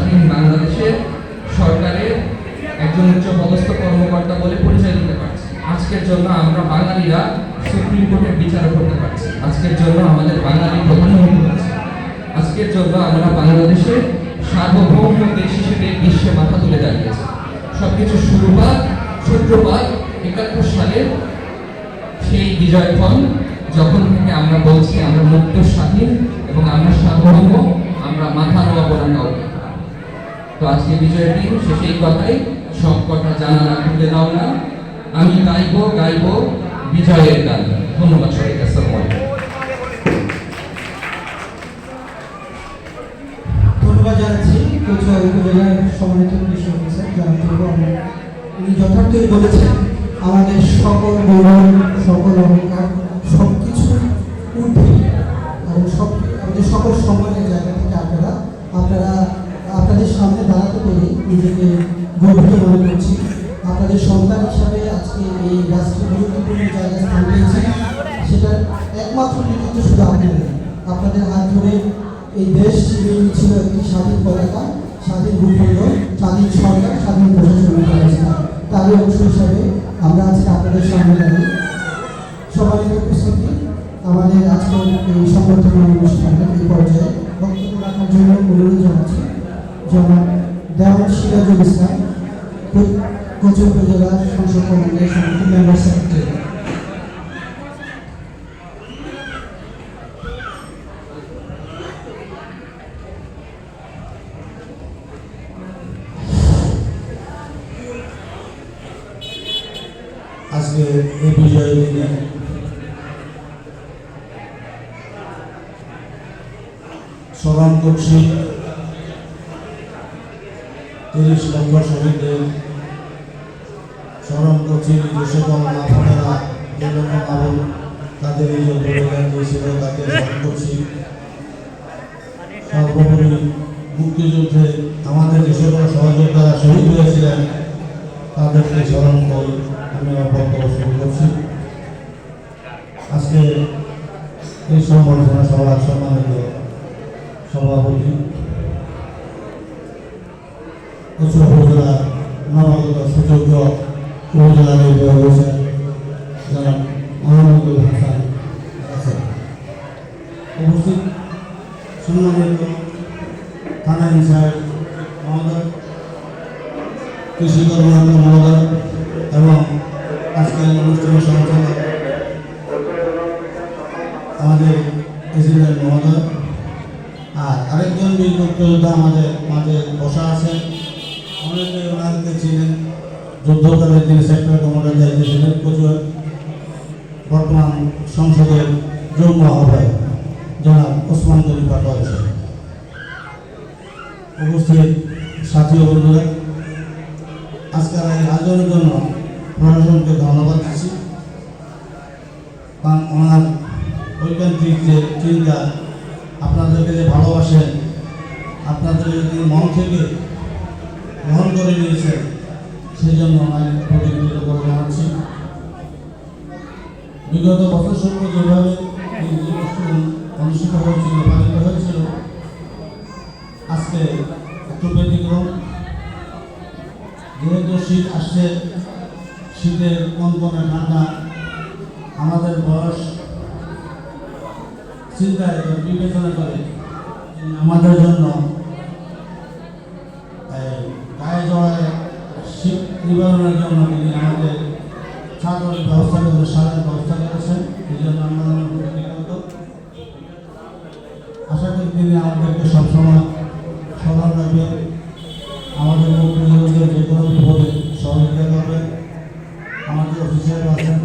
স্বাধীন বাংলাদেশের সরকারের একজন উচ্চপদস্থ কর্মকর্তা বলে পরিচয় দিতে পারছি। আজকের জন্য আমরা বাঙালিরা সুপ্রিম কোর্টের বিচারক করতে পারছি। আজকের জন্য আমাদের বাঙালি প্রধানমন্ত্রী হচ্ছে। আজকের জন্য আমরা বাংলাদেশের সার্বভৌম দেশ হিসেবে বিশ্বে মাথা তুলে দাঁড়িয়েছি। সবকিছু শুরুপাত সূত্রপাত ৭১ সালের সেই বিজয় ফল, যখন থেকে আমরা বলছি আমরা মুক্ত, স্বাধীন এবং আমরা সার্বভৌম, আমরা মাথা নোয়াবো না কাউকে। তো আজকে বিজয়ের দিন, সেই কথাই সব কথা জানা না, খুলে দাও না, আমি গাইব বিজয়ের গান। ধন্যবাদ সবাইকে। আসসালামু আলাইকুম। ধন্যবাদ জানাচ্ছি কচুয়া উপজেলার সম্মানিত পুলিশ অফিসার জনাব। উনি যথার্থই বলেছেন, আমাদের সকল গৌরব, সকল অহংকার সবকিছু ঊর্ধ্বে এবং আমাদের সকল সম্মানের জায়গা থেকে আপনাদের সামনে দাঁড়াতে পেরে নিজেকে গর্বিত মনে করছি। আপনাদের সন্তান হিসাবে আজকে এই রাষ্ট্রের গুরুত্বপূর্ণ জায়গায় স্থান পেয়েছে, সেটার একমাত্র কৃতিত্ব শুধু আপনাদের হাত ধরে এই দেশ ছিল একটি স্বাধীন পতাকা, স্বাধীন ভূখণ্ড, স্বাধীন সরকার, স্বাধীন প্রশাসনিক ব্যবস্থা। তারই অংশ হিসাবে আমরা আজকে আপনাদের সামনে দাঁড়িয়ে সম্মানিত উপস্থিতি আমাদের আজকের এই সংবর্ধনা অনুষ্ঠানের এই পর্যায়ে বক্তব্য রাখার জন্য অনুরোধ জানাচ্ছি জনাব দেওয়ান সিরাজুল ইসলাম, কচুয়া উপজেলা সংসদ কমিটির সমিতি মেম্বার সেক্রেটারি। আজকে এই বিজয় দিনে স্মরণ করছি ৩০ লক্ষ শহীদদের, স্মরণ করছি নিজস্ব আপনারা তাদের এই যে বলিদান দিয়েছিল তাকে স্মরণ করছি। সর্বোপরি মুক্তিযুদ্ধে আমাদের যে সকল সহযোদ্ধারা শহীদ হয়েছিলেন তাদেরকে স্মরণ করে আমি আমার বক্তব্য শুরু করছি। আজকে এই সংবর্ধনা সভার সম্মানিত সভাপতি কচুয়া উপজেলা নবাগত সুযোগ্য উপজেলা নির্বাহী হোসেন জনাব মোহাম্মদুল হাসান আছেন, উপস্থিত সম্মানিত থানা ইনচার্জ মহোদয়, কৃষি কর্মকর্তা মহোদয় এবং আজকের অনুষ্ঠানের সঞ্চালক আমাদের প্রেসিডেন্ট মহোদয়, আর আরেকজন বীর মুক্তিযোদ্ধা আমাদের মাঝে বসা আছেন, অনেকে ওনাদেরকে ছিলেন, যুদ্ধকালে তিনি সেক্টর কমান্ডার দায়িত্বে ছিলেন কচুয়া, বর্তমান সংসদের যুগ্ম আহ্বায়ক জনাব ওসমান গনি পাটোয়ারি সাহেব, উপস্থিত সাথী ও বন্ধুরা, আজকের এই আয়োজনের জন্য প্রশাসনকে ধন্যবাদ দিচ্ছি। কারণ ওনার ঐকান্তিক যে চিন্তা, আপনাদেরকে যে ভালোবাসেন, আপনাদের যদি মন থেকে গ্রহণ করে নিয়েছেন, সেই জন্য ওনার প্রতি কৃতজ্ঞতা জানাচ্ছি। বিগত বছরসমূহ যেভাবে এই অনুষ্ঠান অনুষ্ঠিত হয়েছিল, পালিত হয়েছিল, আজকে একটু ব্যতিক্রম। যেহেতু শীত আসছে, শীতের কনকনে ঠান্ডা, আমাদের বয়স চিন্তায় বিবেচনা করে আমাদের জন্য গায়ে জড়ায় শীত নিবারণের জন্য তিনি আমাদের ছাত্রের ব্যবস্থা করে, সারের ব্যবস্থা করেছেন। এই জন্য আমরা কৃতজ্ঞ। আশা করি তিনি আমাদেরকে সবসময় স্মরণ রাখবেন, আমাদের মুক্তিযোদ্ধাদের যে কোনো বিপদে সহযোগিতা করবেন। আমাদের অফিসার আছেন,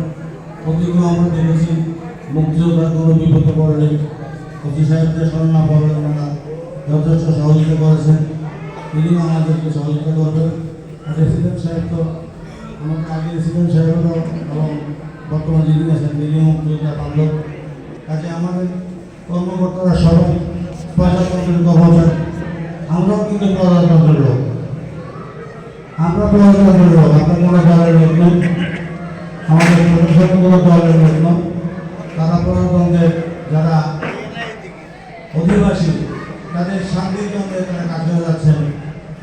প্রতিদিন আমরা দেখেছি মুক্তিযোদ্ধার কোনো বিপদে পড়লে অফিস সাহেবদের স্মরণ না পড়লে ওনারা যথেষ্ট সহযোগিতা করেছেন, তিনিও আমাদেরকে সহযোগিতা করবেন। আর রেসিডেন্ট সাহেব তো আমাদের আগে রেসিডেন্ট সাহেবেরও এবং বর্তমান যিনি আছেন তিনিও মুক্তিযোদ্ধা বান্ধব। কাজে আমাদের কর্মকর্তারা সবাই প্রজাতন্ত্রের কর্মচারী, আমরাও কিন্তু প্রজাতন্ত্রের লোক, আমরা প্রজাতন্ত্রের লোক, আপনার কোনো দলের লোক নয়, আমাদের প্রশাসন কোনো দলের লোক নয়, তারা প্রজাতন্ত্রের যারা অধিবাসী তাদের শান্তির জন্য তারা কাজ করে যাচ্ছেন,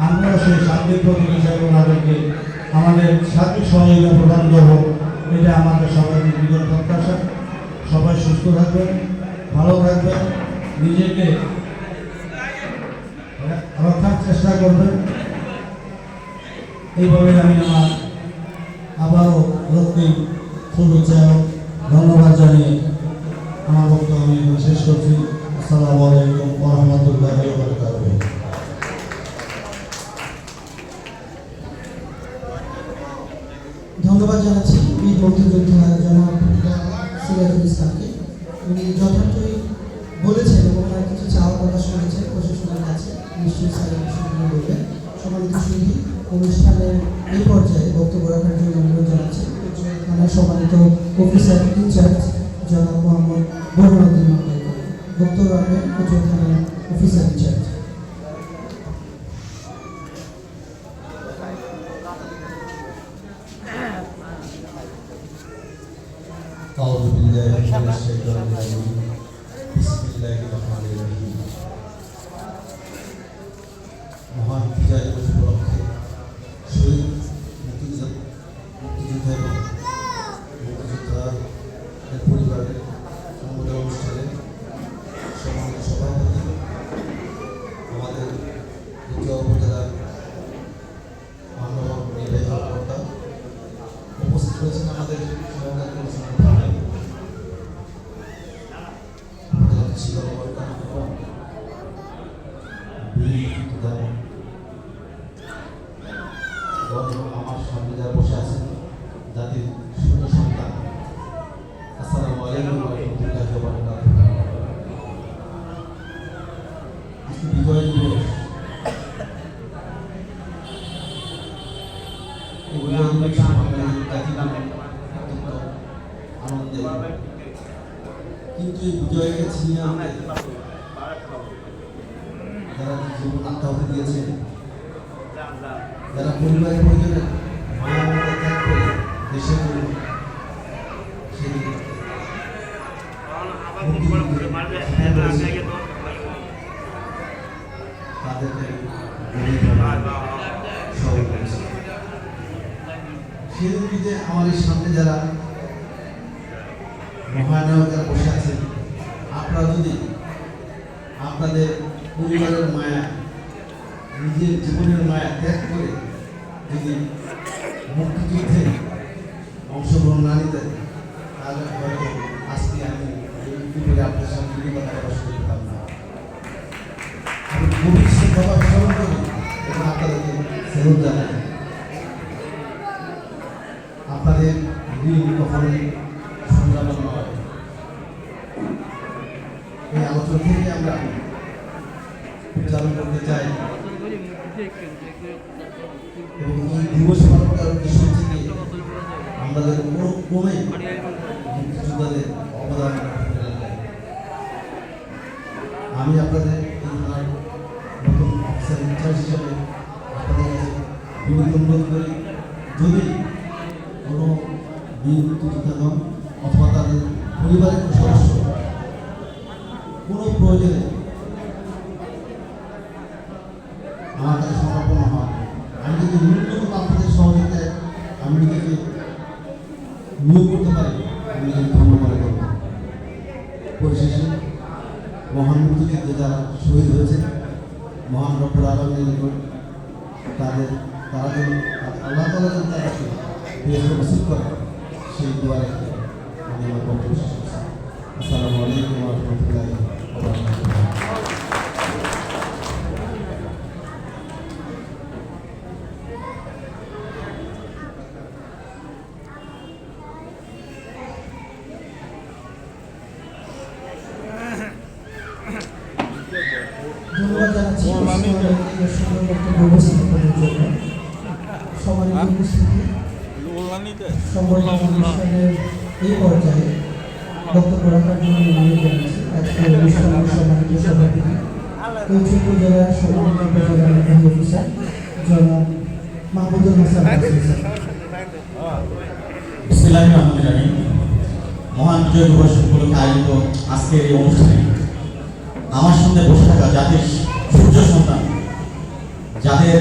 আমরা সেই সার্বিক প্রতীক হিসাবে ওনাদেরকে আমাদের সার্বিক সহযোগিতা প্রদান করবো। এটা আমাদের সবাই বিগত প্রত্যাশা। সবাই সুস্থ থাকবেন, ভালো থাকবেন, নিজেকে রক্ষার চেষ্টা করবেন। এইভাবে আমি আমার আবারও রক্তিম শুভেচ্ছা ও ধন্যবাদ জানিয়ে আমার বক্তব্য আমি শেষ করছি। আসসালামু আলাইকুম ওয়া রাহমাতুল্লাহি ওয়া বারাকাতুহু। ধন্যবাদ জানাচ্ছি এই মুক্তিযোদ্ধা জনাব সিরাজুল ইসলামকে। উনি যথার্থই বলেছেন এবং তার কিছু চাওয়া কথা শুনেছেন প্রশাসনের কাছে, নিশ্চয়ই স্যারের বিষয়গুলো বলবেন। সম্মানিত সুধী, অনুষ্ঠানের এই পর্যায়ে বক্তব্য রাখার জন্য অনুরোধ জানাচ্ছি থানার সম্মানিত অফিসার ইনচার্জ জনাব মোহাম্মদ বরুণউদ্দিন মাকাইকে। বক্তব্য রাখবেন কোচবিহার থানার অফিসার ইনচার্জ। أعوذ بالله من الشيطان الرجيم بسم الله الرحمن الرحيم মহান বিজয় দিবস উপলক্ষে শহীদ মুক্তিযোদ্ধা এবং মুক্তিযোদ্ধাদের পরিবারের সম্বোধন অনুষ্ঠানে সম্মানিত সভাপতি আমাদের দ্বিতীয় উপজেলার মাননীয় নির্বাহী কর্মকর্তা উপস্থিত রয়েছেন আমাদের সহকারী কমিশনার আমার সামনে যারা বসে আছেন জাতির শূন্য সন্তান, আসসালামু আলাইকুম ওয়া রাহমাতুল্লাহি ওয়া বারাকাতুহু। আজকে বিজয় দিবস। এই বিজয় দিবস আমাদের জাতির অত্যন্ত আনন্দের, কিন্তু এই বিজয়কে ছিনিয়ে আনতে যারা জীবন আত্মাহুতি দিয়েছেন, যারা পরিবারের প্রয়োজনে মায়া মমতা ত্যাগ করে দেশের জন্য সেদিন তাদেরকে সেদিন যদি আমার এই সামনে যারা মহানায়করা বসে আছেন, আপনারা যদি আপনাদের পরিবারের মায়া, নিজের জীবনের মায়া ত্যাগ করে যদি মুক্তিযুদ্ধে অংশগ্রহণ না নিতেন, তাহলে হয়তো আজকে আমি এই উপরে আপনার সামনে এই কথা প্রকাশ করতাম না। আমি ভবিষ্যৎ কথা স্মরণ করি এবং আপনাদেরকে সেলুট জানাই। আপনাদের ঋণ কখনোই সংগ্রাম নয়। এই আলোচনা থেকে আমরা উচ্চারণ করতে চাই এবং এই দিবস পালন করার উদ্দেশ্য থেকে আমাদের কোনো ক্রমে মুক্তিযোদ্ধাদের অবদান। আমি আপনাদের এই থানার নতুন অফিসার ইনচার্জ হিসাবে আপনাদের কাছে বিনীত অনুরোধ করি, যদি কোনো বীর মুক্তিযোদ্ধা হন অথবা তাদের পরিবারের কোনো সদস্য কোনো প্রয়োজনে আমার কাছে সমর্পণ হয়, আমি যদি ন্যূনতম আপনাদের সহযোগিতায় আমি নিজেকে নিয়োগ করতে পারি, আমি নিজেকে ধন্য মনে করব। পরিশেষে মহান মুক্তিযুদ্ধে যারা শহীদ হয়েছেন, মহান রব্বুল আলামিনের নিকট তারা যেন আল্লাহ তাআলা যেন তাদেরকে বেহেশতে নসিব করে, সেই দোয়া রেখে আমি আমার বক্তব্য শেষ করছি। আসসালামু আলাইকুম ওয়া রাহমাতুল্লাহি ওয়া বারাকাতুহু। ধন্যবাদ জানাচ্ছি এই সুন্দর বক্তব্য উপস্থাপনের জন্য। সম্মানিত উপস্থিতি, সংবর্ধনা অনুষ্ঠানের এই পর্যায়ে বক্তব্য রাখার জন্য অনুরোধ জানাচ্ছি আজকে অনুষ্ঠানের সম্মানিত সভাপতি কৈশোর উপজেলার সম্মানিত উপজেলা নির্বাহী অফিসার জনাব মাহমুদুল হাসান স্যার। বিসমিল্লাহির রহমানির রহিম। মহান বিজয় দিবস উপলক্ষে আয়োজিত আজকের এই অনুষ্ঠানে আমার সঙ্গে বসে থাকা জাতির সূর্য সন্তান যাদের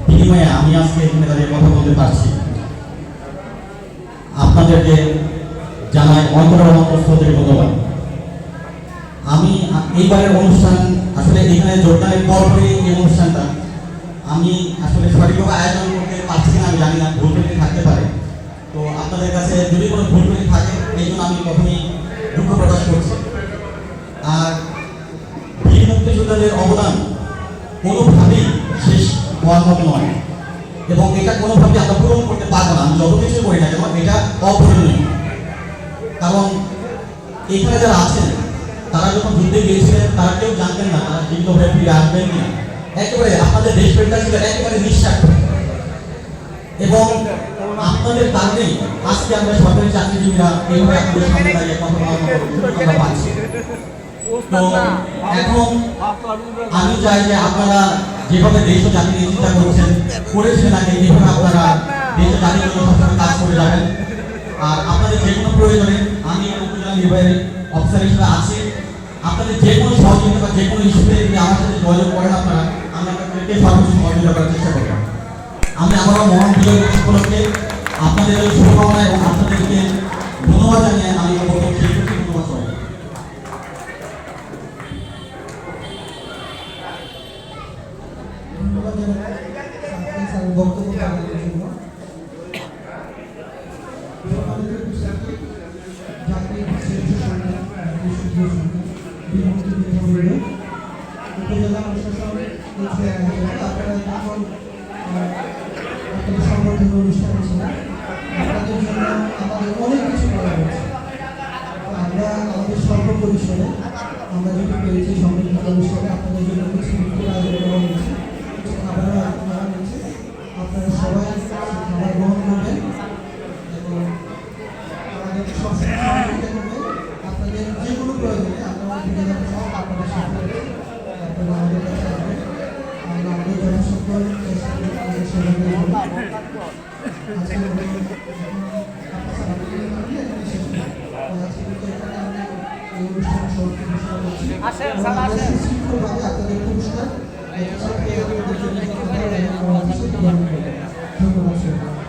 বিনিময়ে আমি আজকে এখানে দাঁড়িয়ে কথা বলতে পারছি, আপনাদেরকে জানাই অন্তরের অন্তঃস্থল ধন্যবাদ। আমি এইবারের অনুষ্ঠান আসলে এখানে যোগদানের পরপরই এই অনুষ্ঠানটা আমি আসলে সঠিকভাবে আয়োজন করতে পারছি না, আমি জানি না, ভুল ত্রুটি থাকতে পারে। তো আপনাদের কাছে যদি কোনো ভুল ত্রুটি থাকে এই জন্য আমি প্রথমেই দুঃখ প্রকাশ করছি। আর বীর মুক্তিযোদ্ধাদের অবদান কোনোভাবেই শেষ হওয়ার মতো নয়, এবং এটা কোনোভাবেই আমরা পূরণ করতে পারবো না। আমি যত কিছু করি না কেন এটা অপূরণীয়। কারণ এখানে যারা আছেন তারা যখন যুদ্ধে গিয়েছিলেন তারা কেউ জানতেন না তারা জীবিত হয়ে ফিরে আসবেন কিনা। একেবারে আপনাদের দেশপ্রেমটা ছিল একেবারে নিঃস্বার্থ, এবং আপনাদের কারণেই আজকে আমরা সরকারি চাকরিজীবীরা এইভাবে আপনাদের সামনে দাঁড়িয়ে কথা বলার মতো সুযোগ আমরা পাচ্ছি। তো এখন আমি চাই যে আপনারা যেভাবে দেশ ও জাতি নিয়ে চিন্তা করেছেন আগে, এইভাবে আপনারা দেশ ও জাতির জন্য সবসময় কাজ করে যাবেন। আর আপনাদের যে কোনো প্রয়োজনে আমি উপজেলা নির্বাহী অফিসার হিসেবে আছি, আপনাদের যে কোনো সহযোগিতা বা যে কোনো ইস্যুতে যদি আমার সাথে যোগাযোগ করেন আপনারা, আমি আপনাদেরকে সর্বোচ্চ সহযোগিতা করার চেষ্টা করব। আমি আমারও মহান বিজয় দিবস উপলক্ষে আপনাদের শুভকামনা এবং আপনাদেরকে ধন্যবাদ জানিয়ে আমি বক্তব্য শেষ করছি। ধন্যবাদ সবাই। ধন্যবাদ জানাই স্যার বক্তব্য দেওয়ার জন্য। সম্মানিত উপস্থিতি, জাতীয় বিশিষ্ট সংগঠন, বিশুদ্ধ সংগঠন, বিমুক্তি বিধানবৃন্দ, উপজেলা প্রশাসন, আপনারা যখন আপনাদের সংবর্ধনা অনুষ্ঠানে ছিলেন, আপনাদের জন্য আমাদের অনেক কিছু করা হয়েছে। আমরা আমাদের সর্বপরিসরে আমরা যদি পেয়েছি সংবর্ধনা অনুষ্ঠানে আপনাদের জন্য কিছু নৃত্যের আয়োজন করা হয়েছে, কিছু খাবারের আয়োজন করা হয়েছে। আপনারা সবাই খাবার গ্রহণ করবেন এবং আমাদের সবসময় সহযোগিতা করবেন। আপনাদের যে কোনো প্রয়োজনে আমরা ঘুরে যাবো, সব আপনাদের সাথে আপনারা আমাদের কাছে আসবেন। আমরা আমাদের জনসকল চেষ্টা করি আমাদের সেবা দেওয়ার জন্য। আজকে এই অনুষ্ঠানে সমাপ্তি ঘোষণা করছি। শৃঙ্খলভাবে আপনাদের পুরস্কার ধন্যবাদ।